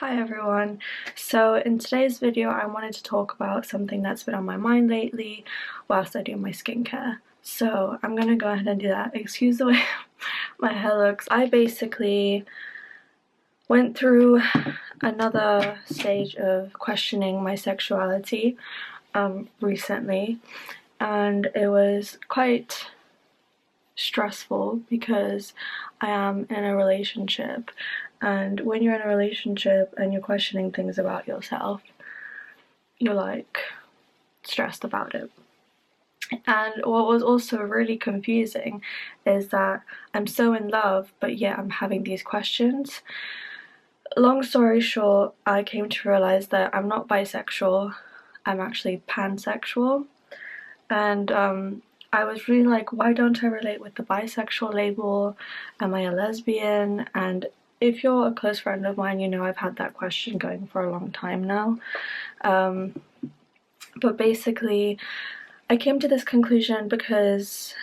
Hi everyone. So in today's video I wanted to talk about something that's been on my mind lately whilst I do my skincare. So I'm gonna go ahead and do that. Excuse the way my hair looks. I basically went through another stage of questioning my sexuality recently, and it was quite stressful because I am in a relationship, and when you're in a relationship and you're questioning things about yourself, you're like stressed about it. And what was also really confusing is that I'm so in love, but yet I'm having these questions. Long story short, I came to realize that I'm not bisexual, I'm actually pansexual. And I was really like, why don't I relate with the bisexual label? Am I a lesbian? And if you're a close friend of mine, you know I've had that question going for a long time now. But basically, I came to this conclusion because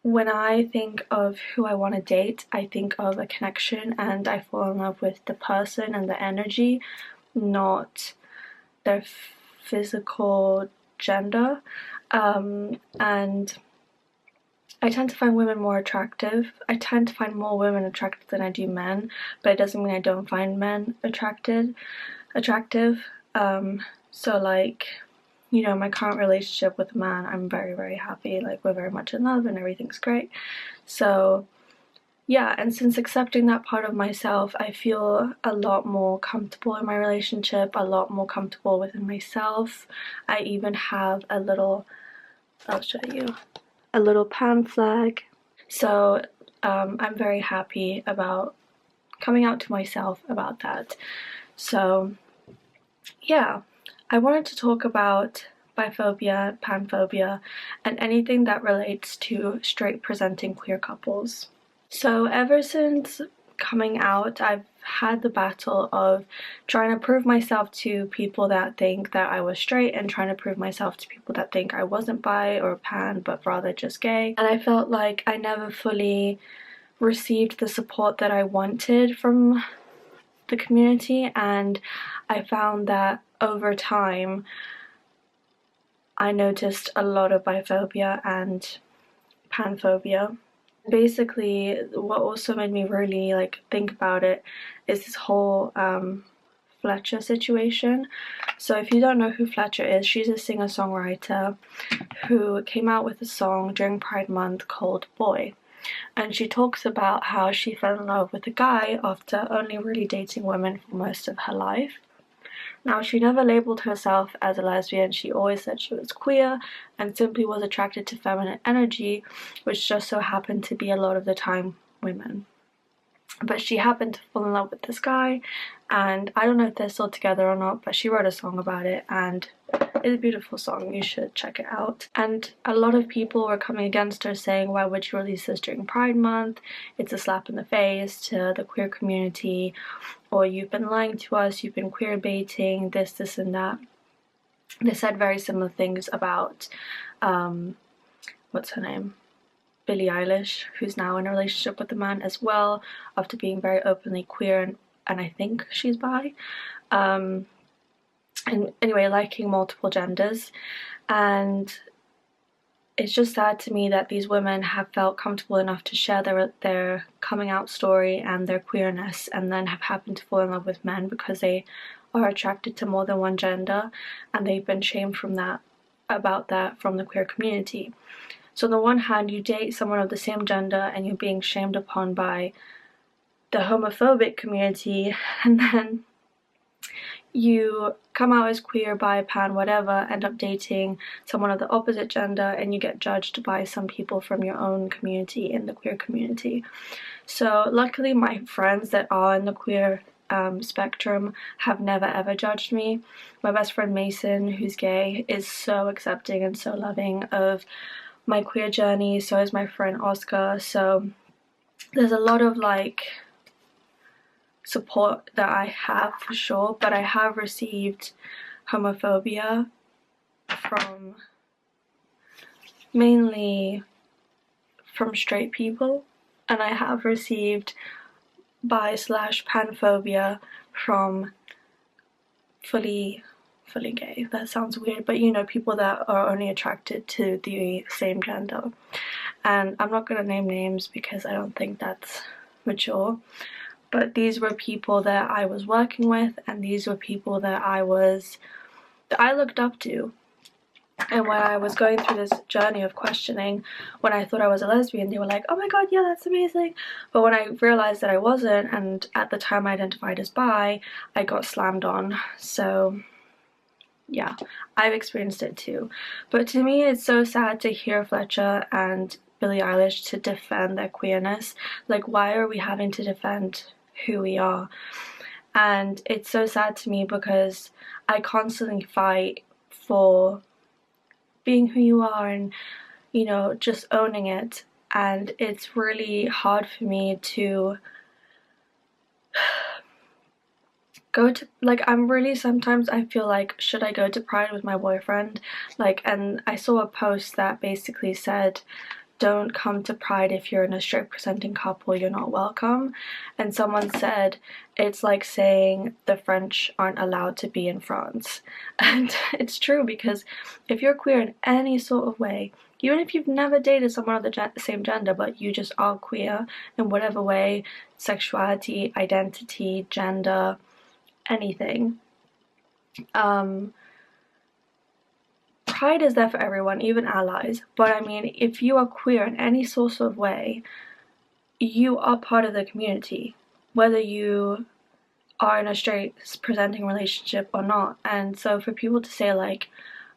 when I think of who I want to date, I think of a connection and I fall in love with the person and the energy, not their physical gender. And I tend to find women more attractive. I tend to find more women attractive than I do men, but it doesn't mean I don't find men attractive. So like, you know, my current relationship with a man, I'm very, very happy. Like, we're very much in love and everything's great. So yeah, and since accepting that part of myself, I feel a lot more comfortable in my relationship, a lot more comfortable within myself. I even have a little, I'll show you, a little pan flag. So I'm very happy about coming out to myself about that. So yeah, I wanted to talk about biphobia, panphobia, and anything that relates to straight presenting queer couples. So ever since coming out, I've had the battle of trying to prove myself to people that think that I was straight and trying to prove myself to people that think I wasn't bi or pan but rather just gay. And I felt like I never fully received the support that I wanted from the community, and I found that over time I noticed a lot of biphobia and panphobia. Basically, what also made me really like think about it is this whole Fletcher situation. So if you don't know who Fletcher is, she's a singer-songwriter who came out with a song during Pride Month called Boy. And she talks about how she fell in love with a guy after only really dating women for most of her life. Now, she never labeled herself as a lesbian, she always said she was queer and simply was attracted to feminine energy, which just so happened to be a lot of the time women. But she happened to fall in love with this guy, and I don't know if they're still together or not, but she wrote a song about it, and it's a beautiful song, you should check it out. And a lot of people were coming against her, saying, why would you release this during Pride Month? It's a slap in the face to the queer community, or you've been lying to us, you've been queer baiting, this and that. They said very similar things about, what's her name? Billie Eilish, who's now in a relationship with a man as well, after being very openly queer, and I think she's bi. And anyway, liking multiple genders. And it's just sad to me that these women have felt comfortable enough to share their coming out story and their queerness, and then have happened to fall in love with men because they are attracted to more than one gender, and they've been shamed from that, about that, from the queer community. So on the one hand, you date someone of the same gender and you're being shamed upon by the homophobic community, and then you come out as queer, bi, pan, whatever, end up dating someone of the opposite gender, and you get judged by some people from your own community in the queer community. So luckily my friends that are in the queer spectrum have never ever judged me. My best friend Mason, who's gay, is so accepting and so loving of my queer journey, so is my friend Oscar. So there's a lot of like support that I have for sure, but I have received homophobia from mainly from straight people, and I have received bi/panphobia from fully gay. That sounds weird, but you know, people that are only attracted to the same gender. And I'm not going to name names because I don't think that's mature, but these were people that I was working with, and these were people that I looked up to. And when I was going through this journey of questioning, when I thought I was a lesbian, they were like, oh my god, yeah, that's amazing. But when I realized that I wasn't, and at the time I identified as bi, I got slammed on. So yeah, I've experienced it too. But to me, it's so sad to hear Fletcher and Billie Eilish to defend their queerness. Like, why are we having to defend who we are? And it's so sad to me because I constantly fight for being who you are and, you know, just owning it. And it's really hard for me to go to, like, I'm really, sometimes I feel like, should I go to Pride with my boyfriend? Like, and I saw a post that basically said, don't come to Pride if you're in a straight presenting couple, you're not welcome. And someone said it's like saying the French aren't allowed to be in France. And it's true, because if you're queer in any sort of way, even if you've never dated someone of the same gender, but you just are queer in whatever way, sexuality, identity, gender, anything, Pride is there for everyone, even allies. But I mean, if you are queer in any sort of way, you are part of the community, whether you are in a straight presenting relationship or not. And so for people to say like,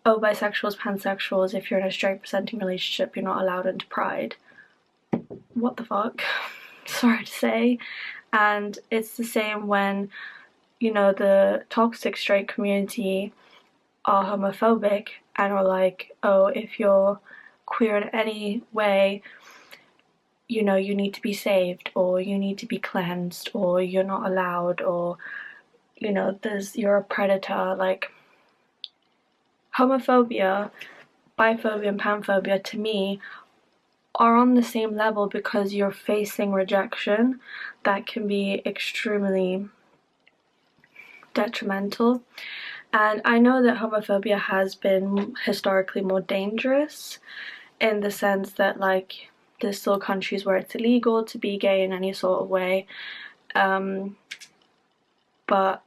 oh, bisexuals, pansexuals, if you're in a straight presenting relationship, you're not allowed into Pride. What the fuck? Sorry to say. And it's the same when, you know, the toxic straight community are homophobic and are like, oh, if you're queer in any way, you know, you need to be saved, or you need to be cleansed, or you're not allowed, or, you know, you're a predator. Like, homophobia, biphobia, and panphobia to me are on the same level, because you're facing rejection that can be extremely detrimental. And I know that homophobia has been historically more dangerous, in the sense that, like, there's still countries where it's illegal to be gay in any sort of way. But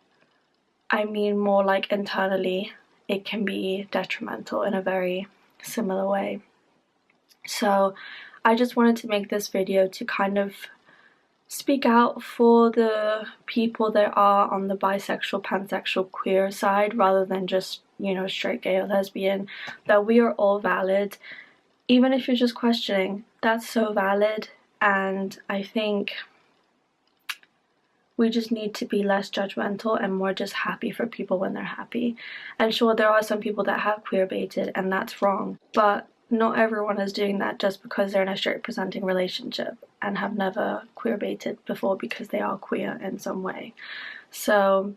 I mean more like internally, it can be detrimental in a very similar way. So I just wanted to make this video to kind of speak out for the people that are on the bisexual, pansexual, queer side, rather than just, you know, straight, gay, or lesbian, that we are all valid. Even if you're just questioning, that's so valid. And I think we just need to be less judgmental and more just happy for people when they're happy. And sure, there are some people that have queer baited, and that's wrong, but not everyone is doing that just because they're in a straight presenting relationship and have never queer baited before because they are queer in some way. So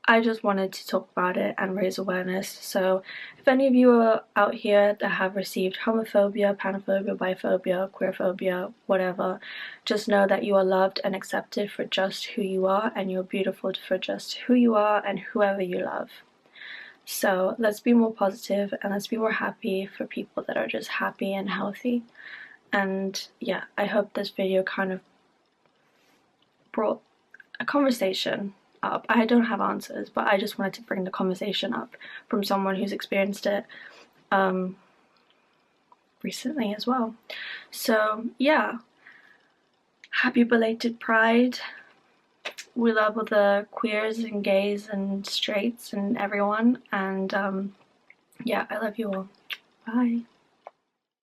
I just wanted to talk about it and raise awareness. So if any of you are out here that have received homophobia, panphobia, biphobia, queerphobia, whatever, just know that you are loved and accepted for just who you are, and you're beautiful for just who you are and whoever you love. So let's be more positive, and let's be more happy for people that are just happy and healthy. And yeah, I hope this video kind of brought a conversation up. I don't have answers, but I just wanted to bring the conversation up from someone who's experienced it recently as well. So yeah, happy belated Pride. We love all the queers and gays and straights and everyone, and yeah, I love you all. Bye.